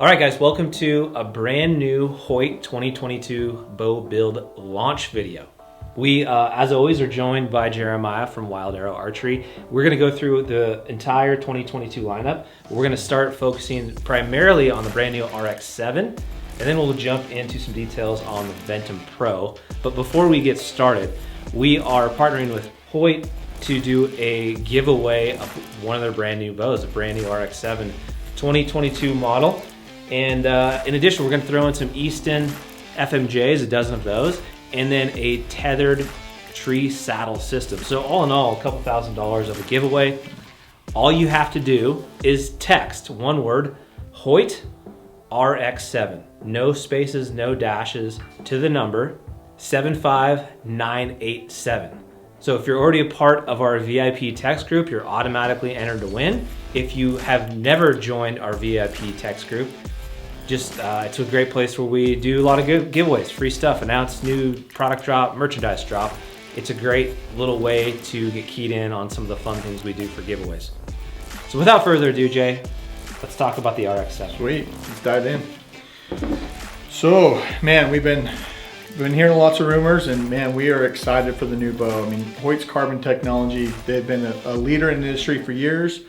All right, guys, welcome to a brand new Hoyt 2022 bow build launch video. We, as always, are joined by Jeremiah from Wild Arrow Archery. We're going to go through the entire 2022 lineup. We're going to start focusing primarily on the brand new RX-7, and then we'll jump into some details on the Ventum Pro. But before we get started, we are partnering with Hoyt to do a giveaway of one of their brand new bows, a brand new RX-7 2022 model. And in addition, we're going to throw in some Easton FMJs, a dozen of those, and then a Tethrd Saddle system. So all in all, a couple $1,000s of a giveaway. All you have to do is text one word, Hoyt RX7, no spaces, no dashes, to the number 75987. So if you're already a part of our VIP text group, you're automatically entered to win. If you have never joined our VIP text group, it's a great place where we do a lot of good giveaways, free stuff, announce new product drop, merchandise drop. It's a great little way to get keyed in on some of the fun things we do for giveaways. So without further ado, Jay, let's talk about the RX-7. Sweet, let's dive in. So, man, we've been hearing lots of rumors, and man, we are excited for the new bow. I mean, Hoyt's carbon technology, they've been a leader in the industry for years,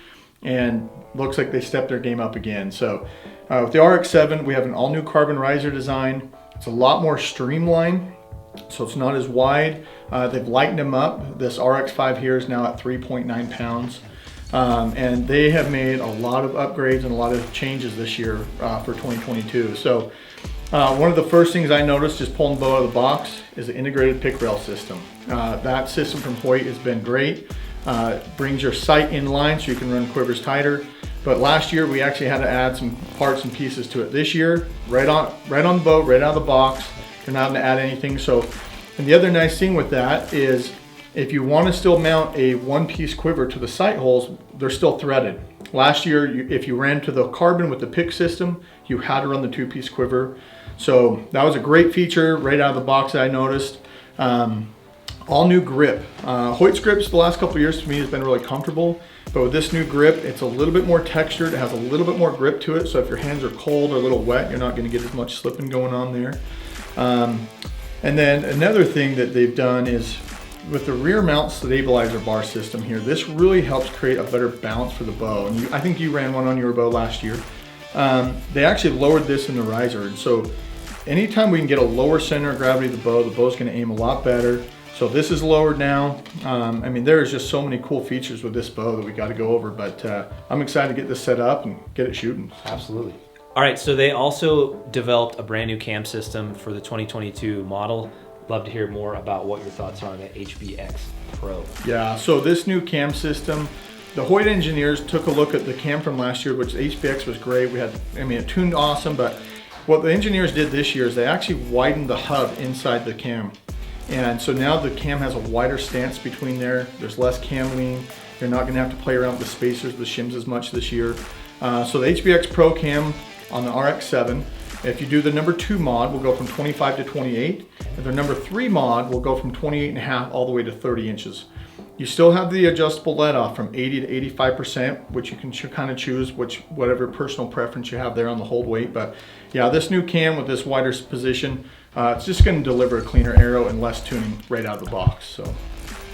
and looks like they stepped their game up again. So with the RX-7, we have an all new carbon riser design. It's a lot more streamlined, so it's not as wide. They've lightened them up. This RX-5 here is now at 3.9 pounds. And they have made a lot of upgrades and a lot of changes this year for 2022. So one of the first things I noticed just pulling the bow out of the box is the integrated pick rail system. That system from Hoyt has been great. Brings your sight in line so you can run quivers tighter. But last year we actually had to add some parts and pieces to it. This year, right on the bow, right out of the box, you're not going to add anything. So, and the other nice thing with that is if you want to still mount a one-piece quiver to the sight holes, they're still threaded. Last year, if you ran to the carbon with the pick system, you had to run the two-piece quiver. So that was a great feature right out of the box that I noticed. All new grip. Hoyt's grips the last couple of years to me has been really comfortable, but with this new grip, it's a little bit more textured. It has a little bit more grip to it, so if your hands are cold or a little wet, you're not going to get as much slipping going on there. And then another thing that they've done is with the rear mount stabilizer bar system here, this really helps create a better balance for the bow. And I think you ran one on your bow last year. They actually lowered this in the riser, and so anytime we can get a lower center of gravity of the bow's going to aim a lot better. So this is lowered now. I mean, there's just so many cool features with this bow that we got to go over, but I'm excited to get this set up and get it shooting. Absolutely. All right, so they also developed a brand new cam system for the 2022 model. Love to hear more about what your thoughts are on the HBX Pro. Yeah, so this new cam system, the Hoyt engineers took a look at the cam from last year, which the HBX was great. It tuned awesome, but what the engineers did this year is they actually widened the hub inside the cam. And so now the cam has a wider stance between there. There's less cam lean. You're not gonna have to play around with the spacers, the shims as much this year. So the HBX Pro cam on the RX-7, if you do the number 2 mod, will go from 25 to 28. And the number 3 mod will go from 28.5 all the way to 30 inches. You still have the adjustable let off from 80 to 85%, which you can kind of choose whatever personal preference you have there on the hold weight. But yeah, this new cam with this wider position, it's just going to deliver a cleaner arrow and less tuning right out of the box.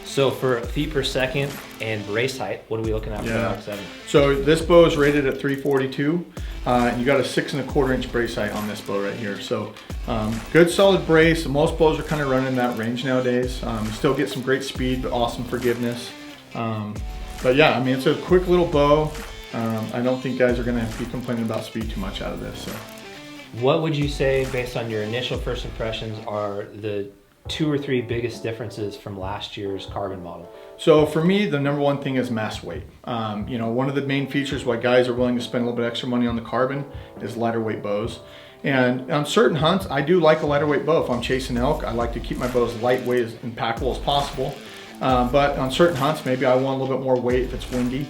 So for feet per second and brace height, what are we looking at for the RX-7? So this bow is rated at 342, and you got a 6 1/4 inch brace height on this bow right here. So good solid brace. Most bows are kind of running in that range nowadays. Still get some great speed, but awesome forgiveness. But yeah, I mean, it's a quick little bow. I don't think guys are going to be complaining about speed too much out of this. So. What would you say, based on your initial first impressions, are the 2 or 3 biggest differences from last year's carbon model? So for me, the number one thing is mass weight. You know, one of the main features why guys are willing to spend a little bit extra money on the carbon is lighter weight bows. And on certain hunts, I do like a lighter weight bow. If I'm chasing elk, I like to keep my bows lightweight and packable as possible. But on certain hunts, maybe I want a little bit more weight if it's windy.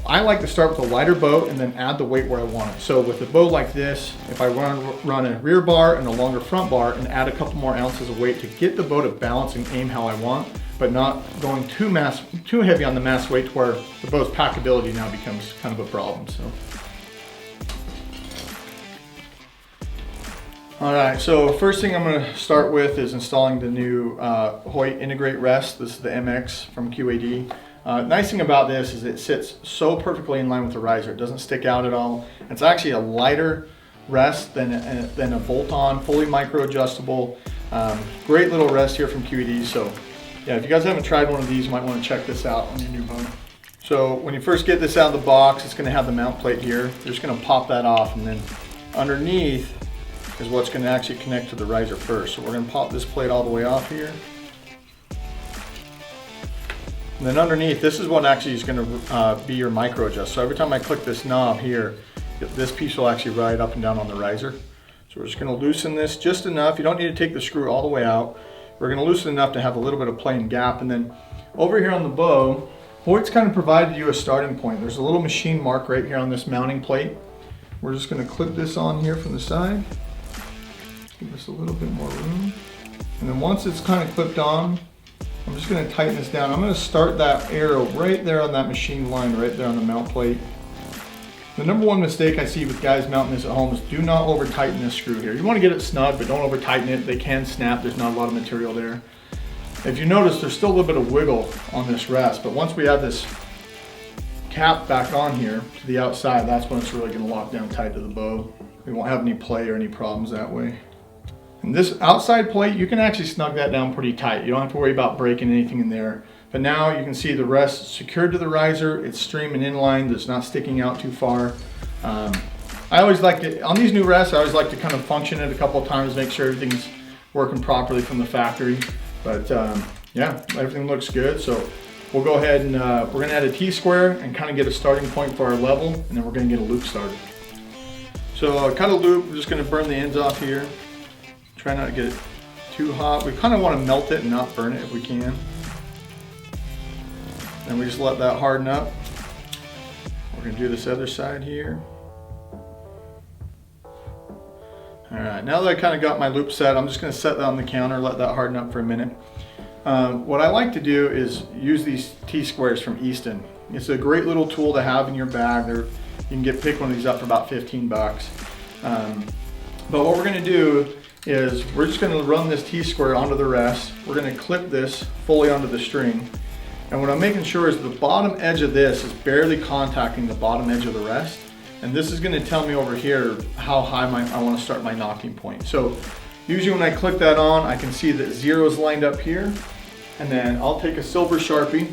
I like to start with a lighter bow and then add the weight where I want it. So with a bow like this, if I run a rear bar and a longer front bar and add a couple more ounces of weight to get the bow to balance and aim how I want, but not going too heavy on the mass weight to where the bow's packability now becomes kind of a problem. So All right, so first thing I'm gonna start with is installing the new Hoyt Integrate Rest. This is the MX from QAD. Nice thing about this is it sits so perfectly in line with the riser. It doesn't stick out at all. It's actually a lighter rest than a bolt-on, fully micro adjustable. Great little rest here from QAD. So yeah, if you guys haven't tried one of these, you might want to check this out on your new bow. So when you first get this out of the box, it's going to have the mount plate here. You're just going to pop that off, and then underneath is what's going to actually connect to the riser first. So we're going to pop this plate all the way off here. And then underneath, this is what actually is going to be your micro adjust. So every time I click this knob here, this piece will actually ride up and down on the riser. So we're just going to loosen this just enough. You don't need to take the screw all the way out. We're going to loosen enough to have a little bit of play and gap. And then over here on the bow, Hoyt's kind of provided you a starting point. There's a little machine mark right here on this mounting plate. We're just going to clip this on here from the side. Give us a little bit more room. And then once it's kind of clipped on, I'm just going to tighten this down. I'm going to start that arrow right there on that machine line, right there on the mount plate. The number one mistake I see with guys mounting this at home is do not over tighten this screw here. You want to get it snug, but don't over tighten it. They can snap. There's not a lot of material there. If you notice, there's still a little bit of wiggle on this rest, but once we have this cap back on here to the outside, that's when it's really going to lock down tight to the bow. We won't have any play or any problems that way. And this outside plate, you can actually snug that down pretty tight. You don't have to worry about breaking anything in there. But now you can see the rest secured to the riser. It's streaming in line. It's not sticking out too far. I always like to, on these new rests, I always like to kind of function it a couple of times, make sure everything's working properly from the factory. But yeah, everything looks good. So we'll go ahead and we're gonna add a T-square and kind of get a starting point for our level, and then we're gonna get a loop started. So cut a loop, we're just gonna burn the ends off here. Try not to get it too hot. We kind of want to melt it and not burn it if we can. Then we just let that harden up. We're gonna do this other side here. All right, now that I kind of got my loop set, I'm just gonna set that on the counter, let that harden up for a minute. What I like to do is use these T-squares from Easton. It's a great little tool to have in your bag. You can pick one of these up for about 15 bucks. But what we're gonna do is we're just gonna run this T-square onto the rest. We're gonna clip this fully onto the string. And what I'm making sure is the bottom edge of this is barely contacting the bottom edge of the rest. And this is gonna tell me over here how high I wanna start my knocking point. So usually when I click that on, I can see that 0 is lined up here. And then I'll take a silver Sharpie.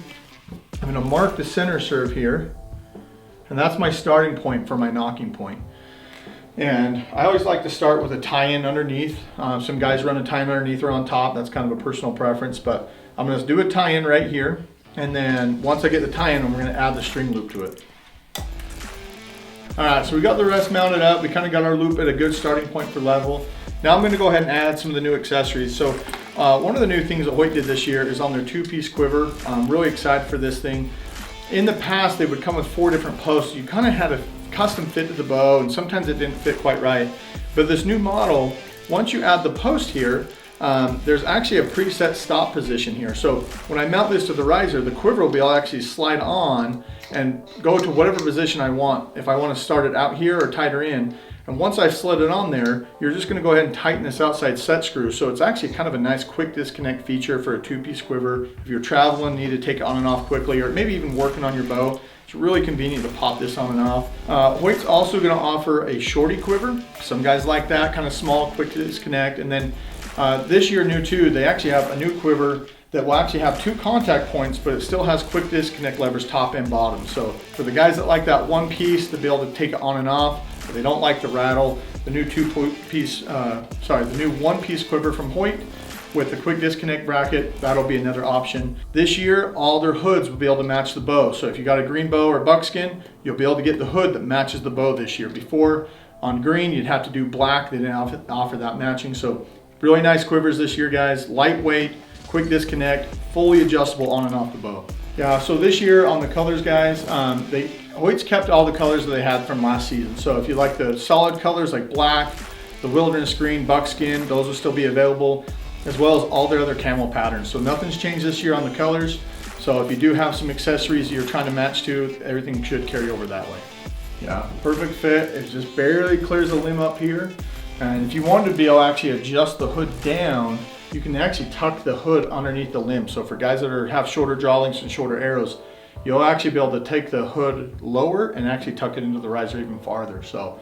I'm gonna mark the center serve here. And that's my starting point for my knocking point. And I always like to start with a tie-in underneath. Some guys run a tie-in underneath or on top. That's kind of a personal preference, but I'm gonna do a tie-in right here. And then once I get the tie-in, we're gonna add the string loop to it. All right, so we got the rest mounted up. We kind of got our loop at a good starting point for level. Now I'm gonna go ahead and add some of the new accessories. So one of the new things that Hoyt did this year is on their 2-piece quiver. I'm really excited for this thing. In the past, they would come with 4 different posts. You kind of had a custom fit to the bow, and sometimes it didn't fit quite right. But this new model, once you add the post here, there's actually a preset stop position here. So when I mount this to the riser, the quiver will be able to actually slide on and go to whatever position I want. If I want to start it out here or tighter in. And once I've slid it on there, you're just going to go ahead and tighten this outside set screw. So it's actually kind of a nice quick disconnect feature for a 2-piece quiver. If you're traveling, need to take it on and off quickly, or maybe even working on your bow, it's really convenient to pop this on and off. Hoyt's also going to offer a shorty quiver. Some guys like that, kind of small, quick to disconnect. And then this year, new too, they actually have a new quiver that will actually have 2 contact points, but it still has quick disconnect levers top and bottom. So for the guys that like that one piece to be able to take it on and off, but they don't like the rattle, the new the new 1-piece quiver from Hoyt with the quick disconnect bracket, that'll be another option. This year, all their hoods will be able to match the bow. So if you got a green bow or buckskin, you'll be able to get the hood that matches the bow this year. Before, on green, you'd have to do black. They didn't offer that matching. So really nice quivers this year, guys. Lightweight, quick disconnect, fully adjustable on and off the bow. Yeah, so this year on the colors, guys, Hoyt's kept all the colors that they had from last season. So if you like the solid colors like black, the wilderness green, buckskin, those will still be available, as well as all their other camo patterns. So nothing's changed this year on the colors. So if you do have some accessories you're trying to match to, everything should carry over that way. Yeah, perfect fit. It just barely clears the limb up here. And if you wanted to be able to actually adjust the hood down, you can actually tuck the hood underneath the limb. So for guys that have shorter draw lengths and shorter arrows, you'll actually be able to take the hood lower and actually tuck it into the riser even farther. So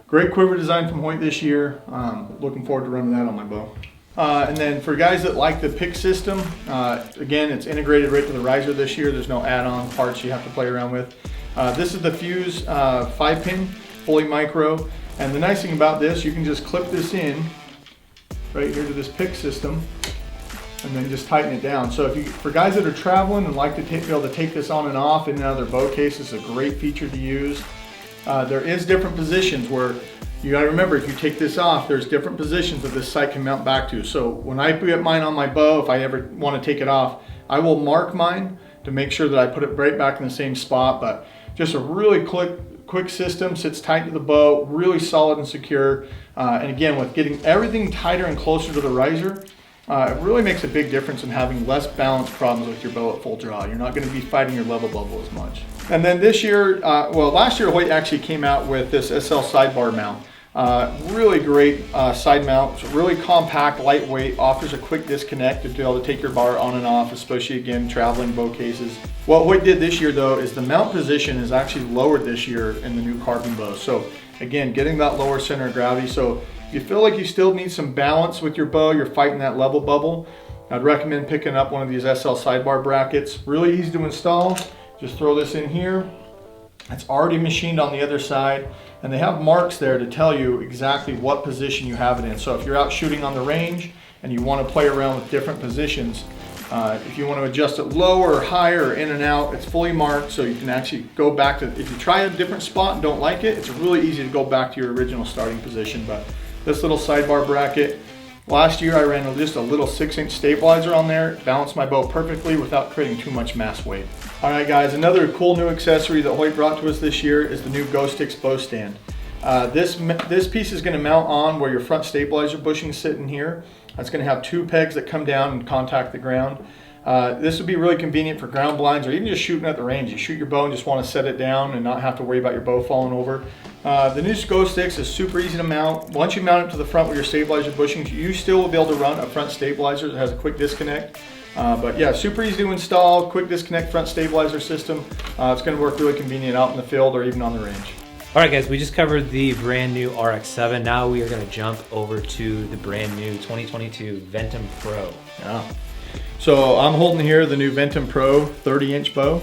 great quiver design from Hoyt this year. Looking forward to running that on my bow. And then for guys that like the pick system, again, it's integrated right to the riser this year. There's no add-on parts you have to play around with. This is the Fuse 5-pin, fully micro. And the nice thing about this, you can just clip this in right here to this pick system and then just tighten it down. So for guys that are traveling and like to be able to take this on and off in and out of their bow case, it's a great feature to use. There is different positions where you gotta remember, if you take this off, there's different positions that this sight can mount back to. So when I put mine on my bow, if I ever wanna take it off, I will mark mine to make sure that I put it right back in the same spot. But just a really quick system, sits tight to the bow, really solid and secure. And again, with getting everything tighter and closer to the riser, it really makes a big difference in having less balance problems with your bow at full draw. You're not going to be fighting your level bubble as much. And then this year, well, last year Hoyt actually came out with this SL sidebar mount. Really great side mount. It's really compact, lightweight, offers a quick disconnect to be able to take your bar on and off, especially again traveling bow cases. What Hoyt did this year though is the mount position is actually lowered this year in the new carbon bows. So again, getting that lower center of gravity. So if you feel like you still need some balance with your bow, you're fighting that level bubble, I'd recommend picking up one of these SL sidebar brackets. Really easy to install. Just throw this in here. It's already machined on the other side, and they have marks there to tell you exactly what position you have it in. So if you're out shooting on the range and you want to play around with different positions, if you want to adjust it lower or higher or in and out, it's fully marked, so you can actually go back to, if you try a different spot and don't like it, it's really easy to go back to your original starting position. But this little sidebar bracket, last year I ran just a little 6-inch stabilizer on there, balanced my bow perfectly without creating too much mass weight. All right guys, another cool new accessory that Hoyt brought to us this year is the new Ghost Sticks bow stand. This piece is going to mount on where your front stabilizer bushing is sitting here. It's going to have 2 pegs that come down and contact the ground. This would be really convenient for ground blinds or even just shooting at the range. You shoot your bow and just want to set it down and not have to worry about your bow falling over. The new Ghost Sticks is super easy to mount. Once you mount it to the front with your stabilizer bushings, you still will be able to run a front stabilizer that has a quick disconnect. But yeah, super easy to install, quick disconnect front stabilizer system. It's going to work really convenient out in the field or even on the range. All right guys, we just covered the brand new RX-7. Now we are going to jump over to the brand new 2022 Ventum Pro. Yeah. So I'm holding here the new Ventum Pro 30-inch bow.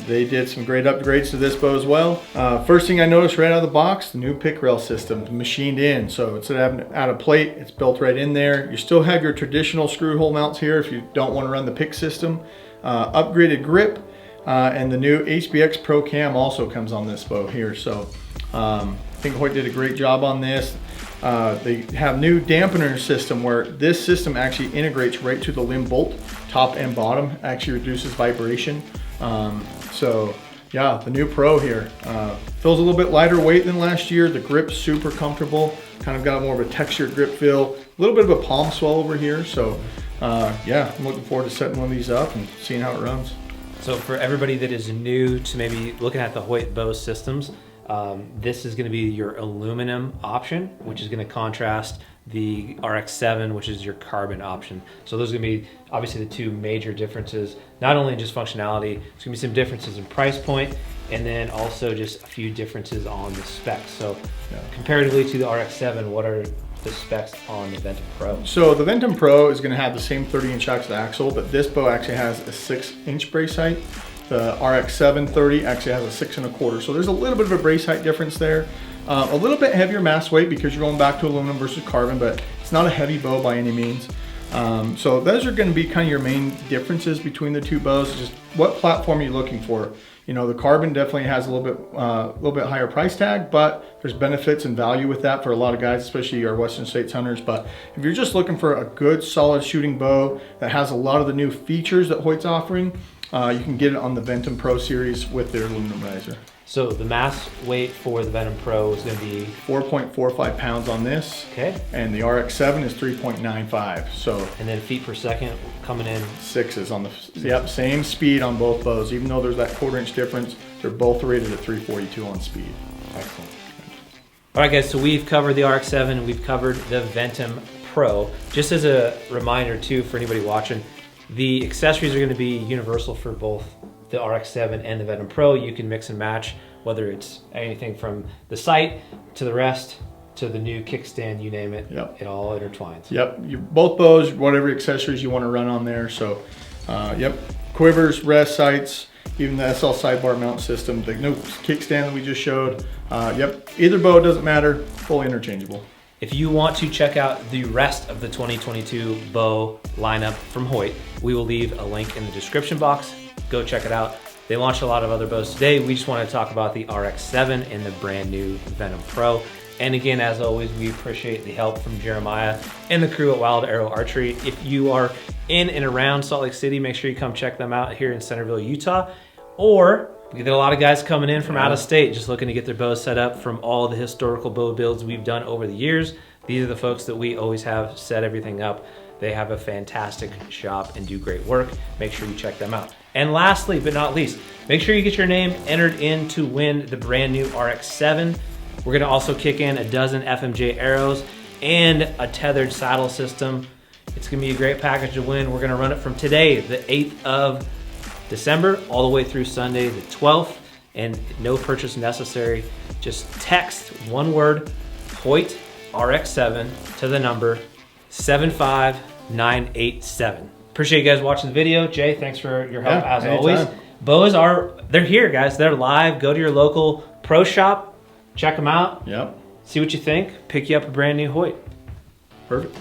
They did some great upgrades to this bow as well. First thing I noticed right out of the box, the new pick rail system machined in. So instead of having to add a plate, it's built right in there. You still have your traditional screw hole mounts here if you don't want to run the pick system. Upgraded grip, and the new HBX Pro Cam also comes on this bow here. So I think Hoyt did a great job on this. They have new dampener system where this system actually integrates right to the limb bolt, top and bottom, actually reduces vibration. So yeah, the new Pro here feels a little bit lighter weight than last year. The grip's super comfortable, kind of got more of a textured grip feel, a little bit of a palm swell over here. So yeah, I'm looking forward to setting one of these up and seeing how it runs. So for everybody that is new to maybe looking at the Hoyt bow systems, this is going to be your aluminum option, which is going to contrast the RX-7, which is your carbon option. So those are going to be obviously the 2 major differences, not only in just functionality, there's going to be some differences in price point, and then also just a few differences on the specs. So comparatively to the RX-7, what are the specs on the Ventum Pro? So the Ventum Pro is going to have the same 30-inch axle, but this bow actually has a 6-inch brace height. The RX-7 30 actually has a 6 1/4. So there's a little bit of a brace height difference there. A little bit heavier mass weight because you're going back to aluminum versus carbon, but it's not a heavy bow by any means. So those are going to be kind of your main differences between the 2 bows. Just what platform you're looking for. You know, the carbon definitely has a little bit higher price tag, but there's benefits and value with that for a lot of guys, especially our Western States hunters. But if you're just looking for a good, solid shooting bow that has a lot of the new features that Hoyt's offering, you can get it on the Ventum Pro series with their aluminum riser. So the mass weight for the Ventum Pro is going to be 4.45 pounds on this. Okay. And the RX-7 is 3.95. So. And then feet per second coming in. 6s on the, yep, same speed on both bows. Even though there's that 1/4 inch difference, they're both rated at 342 on speed. Excellent. All right, guys, so we've covered the RX-7, we've covered the Ventum Pro. Just as a reminder too, for anybody watching, the accessories are gonna be universal for both the RX-7 and the Ventum Pro. You can mix and match, whether it's anything from the sight to the rest, to the new kickstand, you name it. Yep. It all intertwines. Yep, both bows, whatever accessories you want to run on there. So, yep, quivers, rest sights, even the SL sidebar mount system, the new kickstand that we just showed. Yep, either bow, doesn't matter, fully interchangeable. If you want to check out the rest of the 2022 bow lineup from Hoyt, we will leave a link in the description box. Go check it out. They launched a lot of other bows today. We just want to talk about the RX-7 and the brand new Ventum Pro. And again, as always, we appreciate the help from Jeremiah and the crew at Wild Arrow Archery. If you are in and around Salt Lake City, make sure you come check them out here in Centerville, Utah. Or we get a lot of guys coming in from out of state just looking to get their bows set up from all the historical bow builds we've done over the years. These are the folks that we always have set everything up. They have a fantastic shop and do great work. Make sure you check them out. And lastly, but not least, make sure you get your name entered in to win the brand new RX-7. We're gonna also kick in a dozen FMJ arrows and a Tethrd saddle system. It's gonna be a great package to win. We're gonna run it from today, the 8th of December, all the way through Sunday, the 12th, and no purchase necessary. Just text one word, Hoyt RX7 to the number 75987. Appreciate you guys watching the video. Jay, thanks for your help as always. Bows they're here, guys. They're live. Go to your local pro shop. Check them out. Yep. See what you think. Pick you up a brand new Hoyt. Perfect.